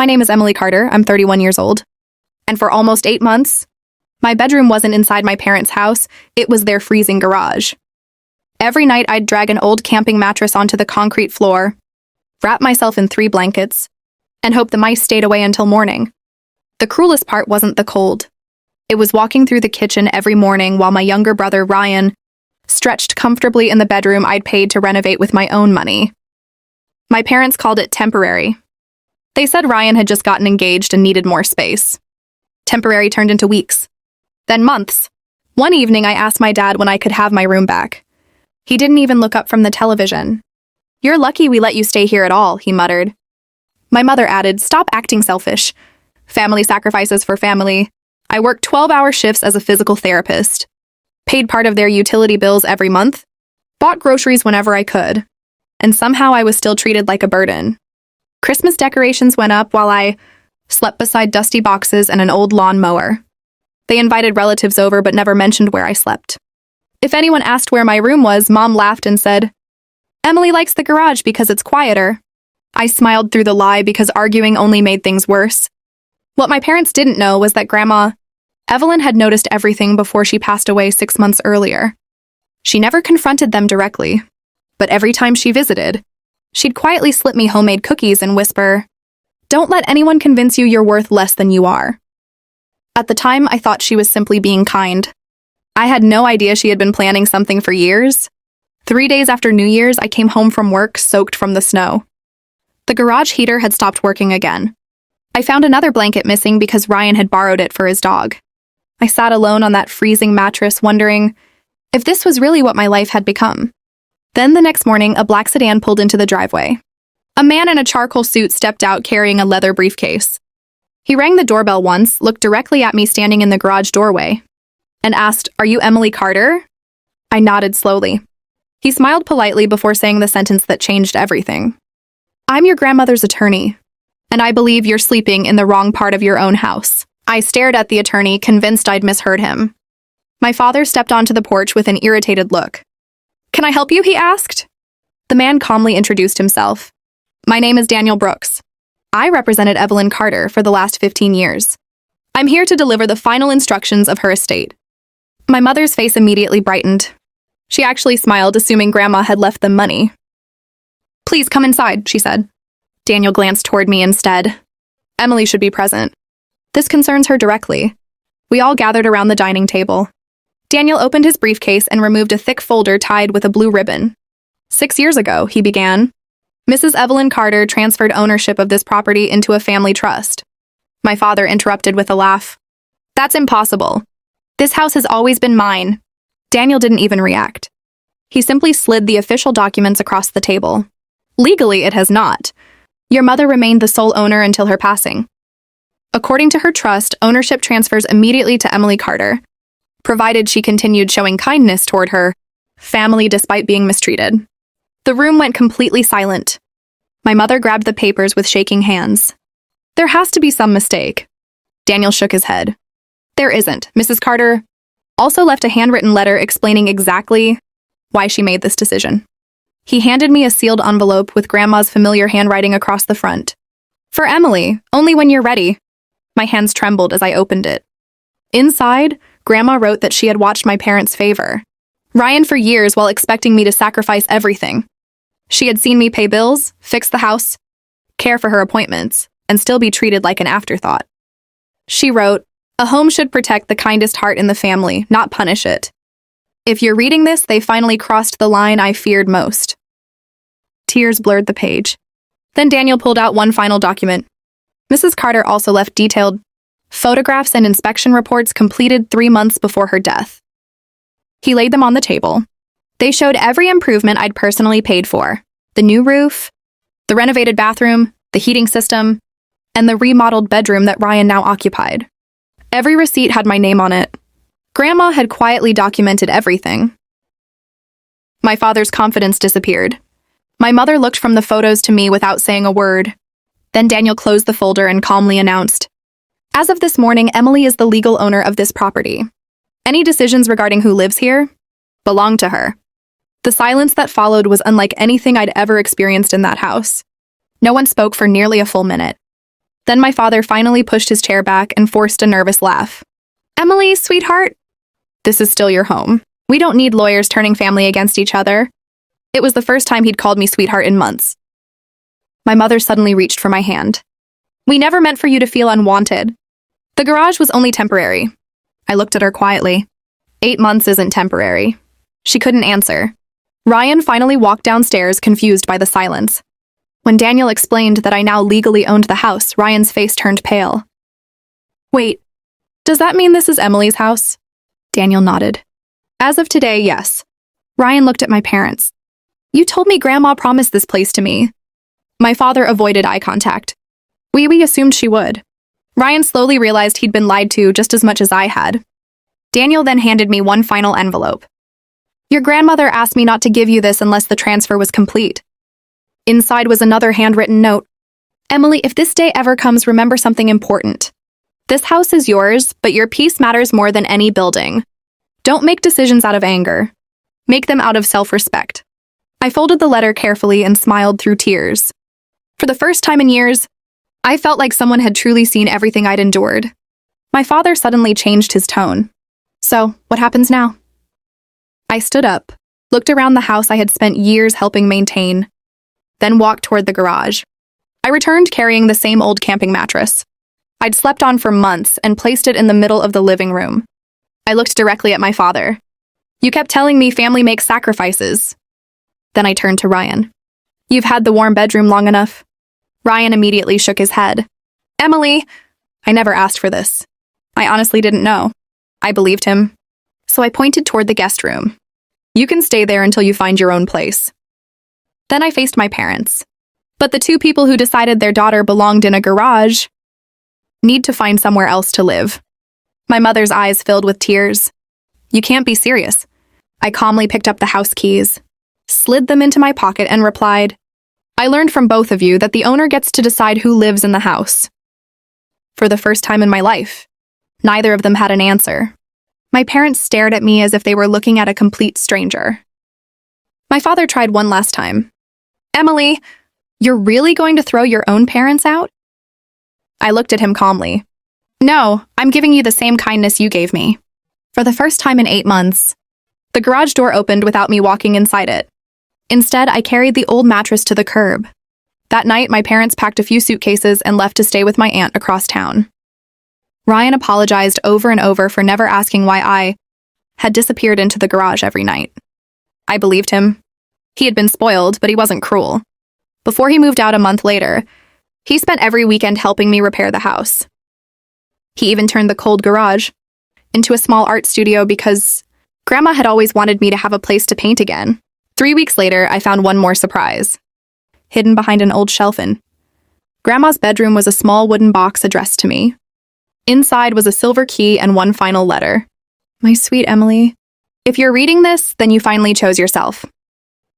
My name is Emily Carter. I'm 31 years old. And for almost 8 months, my bedroom wasn't inside my parents' house, it was their freezing garage. Every night I'd drag an old camping mattress onto the concrete floor, wrap myself in 3 blankets, and hope the mice stayed away until morning. The cruelest part wasn't the cold. It was walking through the kitchen every morning while my younger brother, Ryan, stretched comfortably in the bedroom I'd paid to renovate with my own money. My parents called it temporary. They said Ryan had just gotten engaged and needed more space. Temporary turned into weeks, then months. One evening, I asked my dad when I could have my room back. He didn't even look up from the television. "You're lucky we let you stay here at all," he muttered. My mother added, "Stop acting selfish. Family sacrifices for family." I worked 12-hour shifts as a physical therapist, paid part of their utility bills every month, bought groceries whenever I could, and somehow I was still treated like a burden. Christmas decorations went up while I slept beside dusty boxes and an old lawn mower. They invited relatives over but never mentioned where I slept. If anyone asked where my room was, Mom laughed and said, "Emily likes the garage because it's quieter." I smiled through the lie because arguing only made things worse. What my parents didn't know was that Grandma Evelyn had noticed everything before she passed away 6 months earlier. She never confronted them directly, but every time she visited, she'd quietly slip me homemade cookies and whisper, "Don't let anyone convince you you're worth less than you are." At the time, I thought she was simply being kind. I had no idea she had been planning something for years. 3 days after New Year's, I came home from work soaked from the snow. The garage heater had stopped working again. I found another blanket missing because Ryan had borrowed it for his dog. I sat alone on that freezing mattress wondering if this was really what my life had become. Then the next morning, a black sedan pulled into the driveway. A man in a charcoal suit stepped out carrying a leather briefcase. He rang the doorbell once, looked directly at me standing in the garage doorway, and asked, "Are you Emily Carter?" I nodded slowly. He smiled politely before saying the sentence that changed everything. "I'm your grandmother's attorney, and I believe you're sleeping in the wrong part of your own house." I stared at the attorney, convinced I'd misheard him. My father stepped onto the porch with an irritated look. "Can I help you?" he asked. The man calmly introduced himself. "My name is Daniel Brooks. I represented Evelyn Carter for the last 15 years. I'm here to deliver the final instructions of her estate." My mother's face immediately brightened. She actually smiled, assuming Grandma had left them money. "Please come inside," she said. Daniel glanced toward me instead. Emily should be present. This concerns her directly. We all gathered around the dining table. Daniel opened his briefcase and removed a thick folder tied with a blue ribbon. "6 years ago," he began, "Mrs. Evelyn Carter transferred ownership of this property into a family trust." My father interrupted with a laugh. "That's impossible. This house has always been mine." Daniel didn't even react. He simply slid the official documents across the table. "Legally, it has not. Your mother remained the sole owner until her passing. According to her trust, ownership transfers immediately to Emily Carter, provided she continued showing kindness toward her family despite being mistreated." The room went completely silent. My mother grabbed the papers with shaking hands. "There has to be some mistake." Daniel shook his head. "There isn't. Mrs. Carter also left a handwritten letter explaining exactly why she made this decision." He handed me a sealed envelope with Grandma's familiar handwriting across the front. "For Emily, only when you're ready." My hands trembled as I opened it. Inside, Grandma wrote that she had watched my parents favor Ryan for years while expecting me to sacrifice everything. She had seen me pay bills, fix the house, care for her appointments, and still be treated like an afterthought. She wrote, "A home should protect the kindest heart in the family, not punish it. If you're reading this, they finally crossed the line I feared most." Tears blurred the page. Then Daniel pulled out one final document. Mrs. Carter also left detailed photographs and inspection reports completed 3 months before her death. He laid them on the table. They showed every improvement I'd personally paid for: the new roof, the renovated bathroom, the heating system, and the remodeled bedroom that Ryan now occupied. Every receipt had my name on it. Grandma had quietly documented everything. My father's confidence disappeared. My mother looked from the photos to me without saying a word. Then Daniel closed the folder and calmly announced, "As of this morning, Emily is the legal owner of this property. Any decisions regarding who lives here belong to her." The silence that followed was unlike anything I'd ever experienced in that house. No one spoke for nearly a full minute. Then my father finally pushed his chair back and forced a nervous laugh. Emily, sweetheart, this is still your home. We don't need lawyers turning family against each other. It was the first time he'd called me sweetheart in months. My mother suddenly reached for my hand. We never meant for you to feel unwanted. The garage was only temporary. I looked at her quietly. 8 months isn't temporary. She couldn't answer. Ryan finally walked downstairs, confused by the silence. When Daniel explained that I now legally owned the house, Ryan's face turned pale. Wait, does that mean this is Emily's house? Daniel nodded. As of today, yes. Ryan looked at my parents. You told me Grandma promised this place to me. My father avoided eye contact. We assumed she would. Ryan slowly realized he'd been lied to just as much as I had. Daniel then handed me one final envelope. Your grandmother asked me not to give you this unless the transfer was complete. Inside was another handwritten note. Emily, if this day ever comes, remember something important. This house is yours, but your peace matters more than any building. Don't make decisions out of anger. Make them out of self-respect. I folded the letter carefully and smiled through tears. For the first time in years, I felt like someone had truly seen everything I'd endured. My father suddenly changed his tone. So, what happens now? I stood up, looked around the house I had spent years helping maintain, then walked toward the garage. I returned carrying the same old camping mattress. I'd slept on for months and placed it in the middle of the living room. I looked directly at my father. You kept telling me family makes sacrifices. Then I turned to Ryan. You've had the warm bedroom long enough. Ryan immediately shook his head. Emily, I never asked for this. I honestly didn't know. I believed him. So I pointed toward the guest room. You can stay there until you find your own place. Then I faced my parents. But the two people who decided their daughter belonged in a garage need to find somewhere else to live. My mother's eyes filled with tears. You can't be serious. I calmly picked up the house keys, slid them into my pocket, and replied, I learned from both of you that the owner gets to decide who lives in the house. For the first time in my life, neither of them had an answer. My parents stared at me as if they were looking at a complete stranger. My father tried one last time. Emily, you're really going to throw your own parents out? I looked at him calmly. No, I'm giving you the same kindness you gave me. For the first time in 8 months, the garage door opened without me walking inside it. Instead, I carried the old mattress to the curb. That night, my parents packed a few suitcases and left to stay with my aunt across town. Ryan apologized over and over for never asking why I had disappeared into the garage every night. I believed him. He had been spoiled, but he wasn't cruel. Before he moved out a month later, he spent every weekend helping me repair the house. He even turned the cold garage into a small art studio because Grandma had always wanted me to have a place to paint again. 3 weeks later, I found one more surprise. Hidden behind an old shelf in Grandma's bedroom was a small wooden box addressed to me. Inside was a silver key and one final letter. My sweet Emily, if you're reading this, then you finally chose yourself.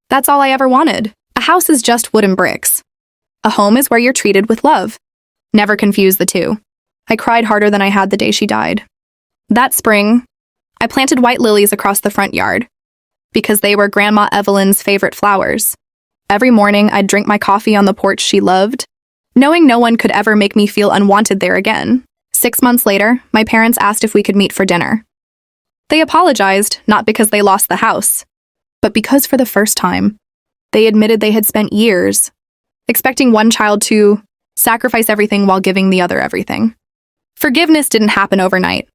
That's all I ever wanted. A house is just wood and bricks. A home is where you're treated with love. Never confuse the two. I cried harder than I had the day she died. That spring, I planted white lilies across the front yard because they were Grandma Evelyn's favorite flowers. Every morning, I'd drink my coffee on the porch she loved, knowing no one could ever make me feel unwanted there again. 6 months later, my parents asked if we could meet for dinner. They apologized, not because they lost the house, but because for the first time, they admitted they had spent years expecting one child to sacrifice everything while giving the other everything. Forgiveness didn't happen overnight.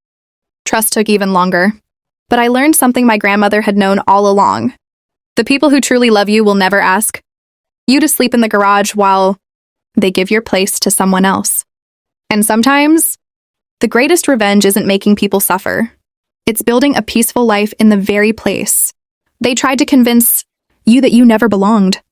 Trust took even longer. But I learned something my grandmother had known all along. The people who truly love you will never ask you to sleep in the garage while they give your place to someone else. And sometimes, the greatest revenge isn't making people suffer. It's building a peaceful life in the very place they tried to convince you that you never belonged.